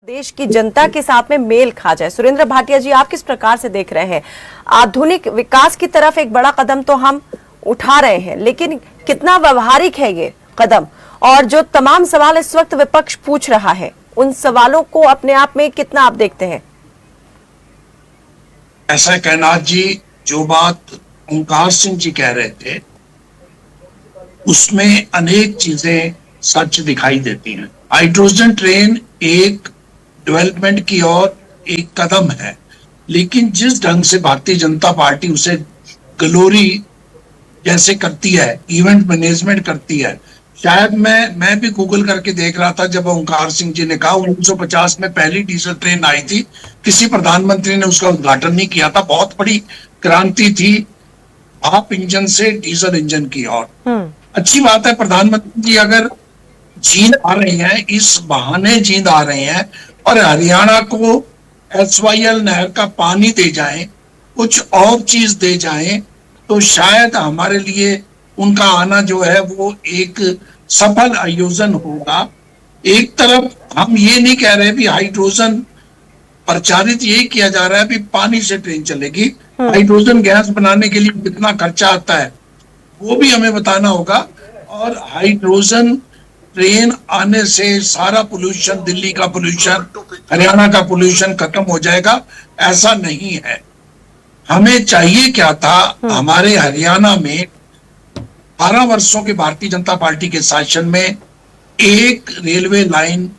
देश की जनता के साथ में मेल खा जाए। सुरेंद्र भाटिया जी, आप किस प्रकार से देख रहे हैं? आधुनिक विकास की तरफ एक बड़ा कदम तो हम उठा रहे हैं, लेकिन कितना व्यवहारिक है ये कदम? और जो तमाम सवाल इस वक्त विपक्ष पूछ रहा है, उन सवालों को अपने आप में कितना आप देखते हैं? ऐसा कैनाथ जी, जो बात ओंकार सिंह जी कह रहे थे उसमें अनेक चीजें सच दिखाई देती हैं। हाइड्रोजन ट्रेन एक डेवलपमेंट की ओर एक कदम है, लेकिन जिस ढंग से भारतीय जनता पार्टी उसे ग्लोरी जैसे करती है, इवेंट मैनेजमेंट करती है। शायद मैं भी गूगल करके देख रहा था, जब ओंकार सिंह जी ने कहा 1950 में पहली डीजल ट्रेन आई थी, किसी प्रधानमंत्री ने उसका उद्घाटन नहीं किया था। बहुत बड़ी क्रांति थी भाप इंजन से डीजल इंजन की ओर। अच्छी बात है, प्रधानमंत्री जी अगर जींद आ रहे हैं, इस बहाने जींद आ रहे हैं और हरियाणा को SYL नहर का पानी दे जाएं, कुछ और चीज दे जाएं, तो शायद हमारे लिए उनका आना जो है वो एक सफल आयोजन होगा। एक तरफ हम ये नहीं कह रहे भी हाइड्रोजन प्रचारित यही किया जा रहा है भी पानी से ट्रेन चलेगी। हाइड्रोजन गैस बनाने के लिए कितना खर्चा आता है वो भी हमें बताना होगा। और हाइड्रोजन ट्रेन आने से सारा पोल्यूशन, दिल्ली का पोल्यूशन, हरियाणा का पोल्यूशन खत्म हो जाएगा, ऐसा नहीं है। हमें चाहिए क्या था, हमारे हरियाणा में 12 वर्षों के भारतीय जनता पार्टी के शासन में एक रेलवे लाइन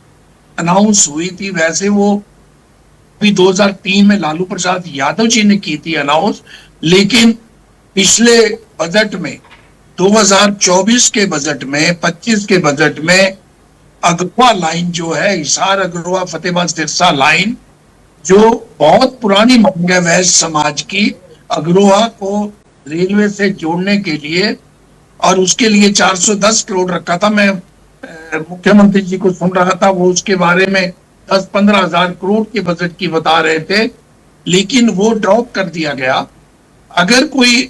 अनाउंस हुई थी। वैसे वो अभी 2003 में लालू प्रसाद यादव जी ने की थी अनाउंस, लेकिन पिछले बजट में 2024 के बजट में, 25 के बजट में अगरवा लाइन जो है, हिसार अगरवा फतेहाबाद सिरसा लाइन, जो बहुत पुरानी मांग है वैश्य समाज की, अगरवा को रेलवे से जोड़ने के लिए, और उसके लिए 410 करोड़ रखा था। मैं मुख्यमंत्री जी को सुन रहा था, वो उसके बारे में 10-15 हजार करोड़ के बजट की बता रहे थे, लेकिन वो ड्रॉप कर दिया गया। अगर कोई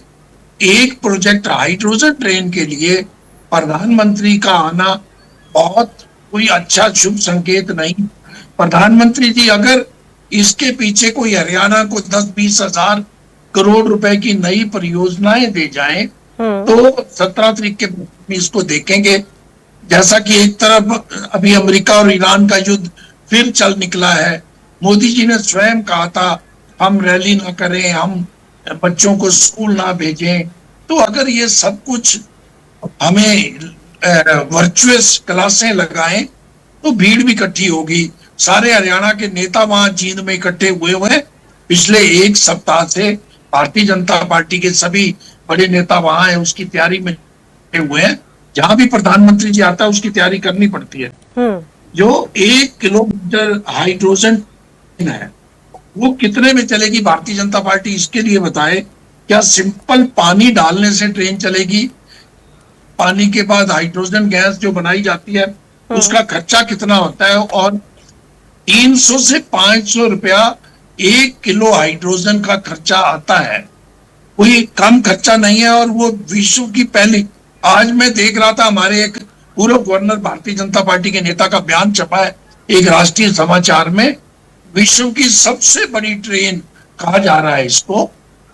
एक प्रोजेक्ट हाइड्रोजन ट्रेन के लिए प्रधानमंत्री का आना बहुत कोई अच्छा शुभ संकेत नहीं। प्रधानमंत्री जी अगर इसके पीछे कोई हरियाणा को 10-20 हजार करोड़ रुपए की नई परियोजनाएं दे जाएं, तो 17 तारीख के इसको देखेंगे। जैसा कि एक तरफ अभी अमेरिका और ईरान का युद्ध फिर चल निकला है, मोदी जी ने स्वयं कहा था हम रैली ना करें, हम बच्चों को स्कूल ना भेजें। तो अगर ये सब कुछ हमें वर्चुअस क्लासें लगाएं तो भीड़ भी इकट्ठी होगी। सारे हरियाणा के नेता वहां जींद में इकट्ठे हुए हैं। पिछले एक सप्ताह से भारतीय जनता पार्टी के सभी बड़े नेता वहां हैं, उसकी तैयारी में हुए हैं। जहां भी प्रधानमंत्री जी आता है उसकी तैयारी करनी पड़ती है। जो 1 किलोमीटर हाइड्रोजन है वो कितने में चलेगी भारतीय जनता पार्टी, इसके लिए बताए। क्या सिंपल पानी डालने से ट्रेन चलेगी? पानी के बाद हाइड्रोजन गैस जो बनाई जाती है उसका खर्चा कितना होता है? और 300 से 500 रुपया 1 किलो हाइड्रोजन का खर्चा आता है। कोई कम खर्चा नहीं है। और वो विश्व की पहली, आज मैं देख रहा था हमारे एक पूर्व गवर्नर भारतीय जनता पार्टी के नेता का बयान छपा है एक राष्ट्रीय समाचार में, विश्व की सबसे बड़ी ट्रेन कहा जा रहा है इसको।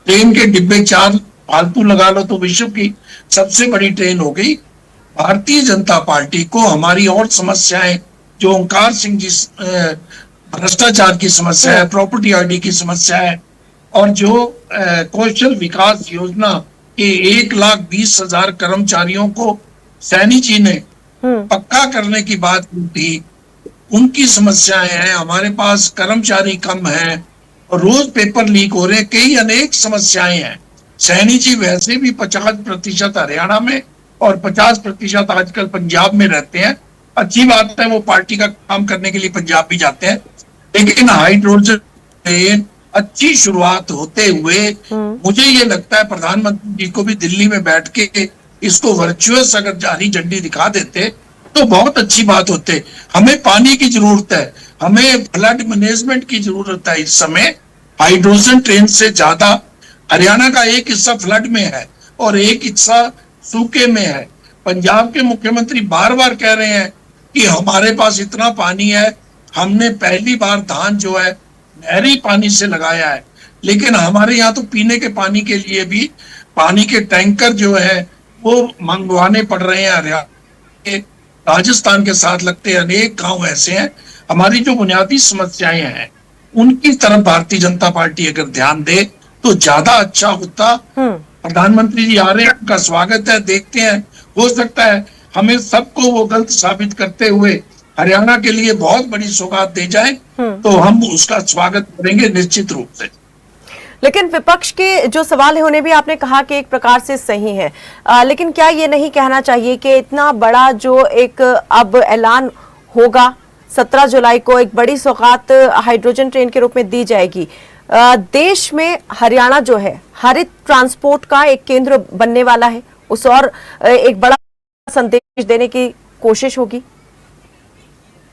ट्रेन के डिब्बे 4 फालतू लगा लो तो विश्व की सबसे बड़ी ट्रेन हो गई। भारतीय जनता पार्टी को हमारी और समस्याएं, जो ओंकार सिंह जी भ्रष्टाचार की समस्या है, प्रॉपर्टी आईडी की समस्या है, और जो कौशल विकास योजना के 1,20,000 कर्मचारियों को सैनी जी ने पक्का करने की बात की थी, उनकी समस्याएं हैं। हमारे पास कर्मचारी कम है और रोज पेपर लीक हो रहे हैं, कई अनेक समस्याएं हैं। सैनी जी वैसे भी 50% हरियाणा में और 50% आजकल पंजाब में रहते हैं। अच्छी बात है, वो पार्टी का काम करने के लिए पंजाब भी जाते हैं। लेकिन हाइड्रोजन ट्रेन अच्छी शुरुआत होते हुए मुझे ये लगता है प्रधानमंत्री जी को भी दिल्ली में बैठ के इसको वर्चुअस अगर हरी झंडी दिखा देते तो बहुत अच्छी बात होते। हमें पानी की जरूरत है, हमें फ्लड मैनेजमेंट की जरूरत है। इस समय हाइड्रोजन ट्रेन से ज्यादा हरियाणा का एक हिस्सा फ्लड में है और एक हिस्सा सूखे में है। पंजाब के मुख्यमंत्री बार बार कह रहे हैं कि हमारे पास इतना पानी है, हमने पहली बार धान जो है नहरी पानी से लगाया है, लेकिन हमारे यहाँ तो पीने के पानी के लिए भी पानी के टैंकर जो है वो मंगवाने पड़ रहे हैं। हरियाणा के, राजस्थान के साथ लगते अनेक गांव ऐसे हैं। हमारी जो बुनियादी समस्याएं हैं उनकी तरफ भारतीय जनता पार्टी अगर ध्यान दे तो ज्यादा अच्छा होता। प्रधानमंत्री जी आ रहे हैं, उनका स्वागत है, देखते हैं, हो सकता है हमें सबको वो गलत साबित करते हुए हरियाणा के लिए बहुत बड़ी सौगात दे जाए, तो हम उसका स्वागत करेंगे निश्चित रूप से। लेकिन विपक्ष के जो सवाल है उन्हें भी आपने कहा कि एक प्रकार से सही है, लेकिन क्या ये नहीं कहना चाहिए कि इतना बड़ा जो एक अब ऐलान होगा 17 जुलाई को, एक बड़ी सौगात हाइड्रोजन ट्रेन के रूप में दी जाएगी, देश में हरियाणा जो है हरित ट्रांसपोर्ट का एक केंद्र बनने वाला है, उस और एक बड़ा संदेश देने की कोशिश होगी।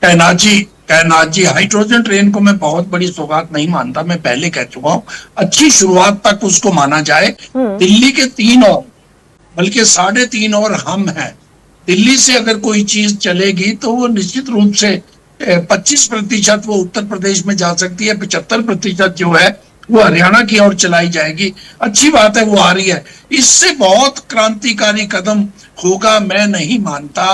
कैनाथ जी, हाइड्रोजन ट्रेन को मैं बहुत बड़ी सौगात नहीं मानता, मैं पहले कह चुका हूँ। अच्छी शुरुआत तक उसको माना जाए। दिल्ली के 3 और बल्कि 3.5 और हम हैं। दिल्ली से अगर कोई चीज चलेगी तो वो निश्चित रूप से 25% वो उत्तर प्रदेश में जा सकती है, 75% जो है वो हरियाणा की ओर चलाई जाएगी। अच्छी बात है, वो आ रही है। इससे बहुत क्रांतिकारी कदम होगा, मैं नहीं मानता।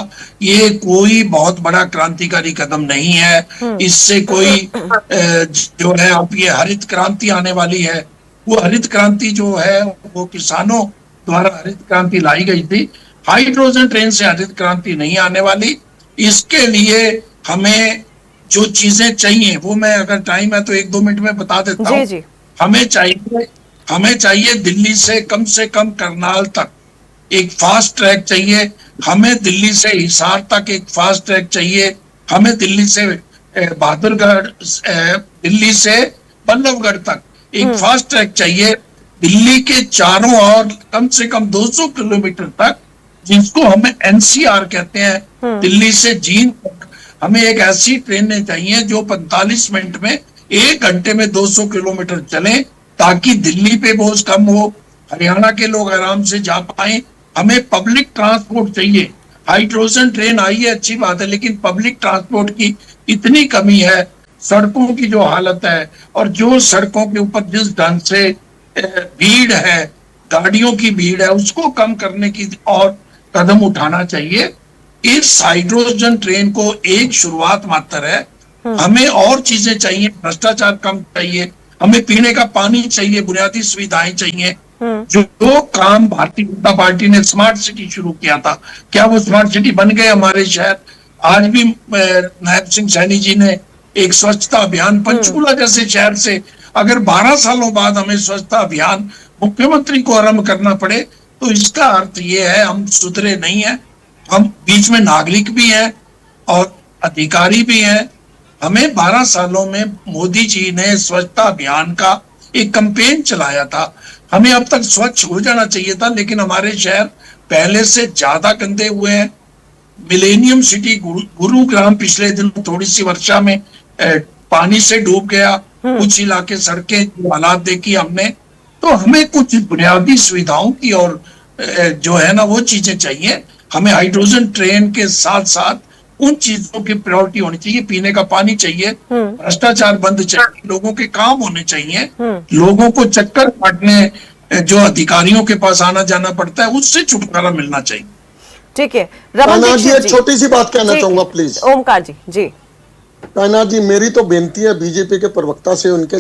ये कोई बहुत बड़ा क्रांतिकारी कदम नहीं है। इससे कोई जो है अब ये हरित क्रांति आने वाली है, वो हरित क्रांति जो है वो किसानों द्वारा हरित क्रांति लाई गई थी। हाइड्रोजन ट्रेन से हरित क्रांति नहीं आने वाली। इसके लिए हमें जो चीजें चाहिए वो मैं अगर टाइम है तो 1-2 मिनट में बता देता हूँ। हमें चाहिए दिल्ली से कम करनाल तक एक फास्ट ट्रैक चाहिए। हमें दिल्ली से हिसार तक एक फास्ट ट्रैक चाहिए। हमें दिल्ली से बहादुरगढ़, दिल्ली से बल्लभगढ़ तक एक फास्ट ट्रैक चाहिए। दिल्ली के चारों ओर कम से कम 200 किलोमीटर तक, जिसको हमें एनसीआर कहते हैं, दिल्ली से जींद तक हमें एक ऐसी ट्रेनें चाहिए जो 45 मिनट में 1 घंटे में 200 किलोमीटर चले, ताकि दिल्ली पे बोझ कम हो, हरियाणा के लोग आराम से जा पाए। हमें पब्लिक ट्रांसपोर्ट चाहिए। हाइड्रोजन ट्रेन आई है, अच्छी बात है, लेकिन पब्लिक ट्रांसपोर्ट की इतनी कमी है, सड़कों की जो हालत है और जो सड़कों के ऊपर जिस ढंग से भीड़ है, गाड़ियों की भीड़ है, उसको कम करने की और कदम उठाना चाहिए। इस हाइड्रोजन ट्रेन को एक शुरुआत मात्र है। हमें और चीजें चाहिए, भ्रष्टाचार कम चाहिए, हमें पीने का पानी चाहिए, बुनियादी सुविधाएं चाहिए। जो काम भारतीय जनता पार्टी ने स्मार्ट सिटी शुरू किया था, क्या वो स्मार्ट सिटी बन गए हमारे शहर? आज भी नायब सिंह सैनी जी ने एक स्वच्छता अभियान पंचकूला जैसे शहर से, अगर 12 सालों बाद हमें स्वच्छता अभियान मुख्यमंत्री को आरंभ करना पड़े, तो इसका अर्थ ये है हम सुधरे नहीं है। हम बीच में नागरिक भी हैं और अधिकारी भी हैं। हमें 12 सालों में मोदी जी ने स्वच्छता अभियान का एक कैंपेन चलाया था। हमें अब तक स्वच्छ हो जाना चाहिए था, लेकिन हमारे शहर पहले से ज्यादा गंदे हुए हैं। मिलेनियम सिटी गुरुग्राम पिछले दिन थोड़ी सी वर्षा में पानी से डूब गया। कुछ इलाके सड़कें जो हालात देखी हमने, तो हमें कुछ बुनियादी सुविधाओं की और जो है ना वो चीजें चाहिए। हमें हाइड्रोजन ट्रेन के साथ साथ उन चीजों की प्रायोरिटी होनी चाहिए। पीने का पानी चाहिए, भ्रष्टाचार बंद चाहिए, लोगों के काम होने चाहिए, लोगों को चक्कर काटने जो अधिकारियों के पास आना जाना पड़ता है उससे छुटकारा मिलना चाहिए। ठीक है, रमन जी एक छोटी सी बात कहना चाहूंगा प्लीज। ओमकार जी। कायनाथ जी, मेरी तो बेनती है बीजेपी के प्रवक्ता से, उनके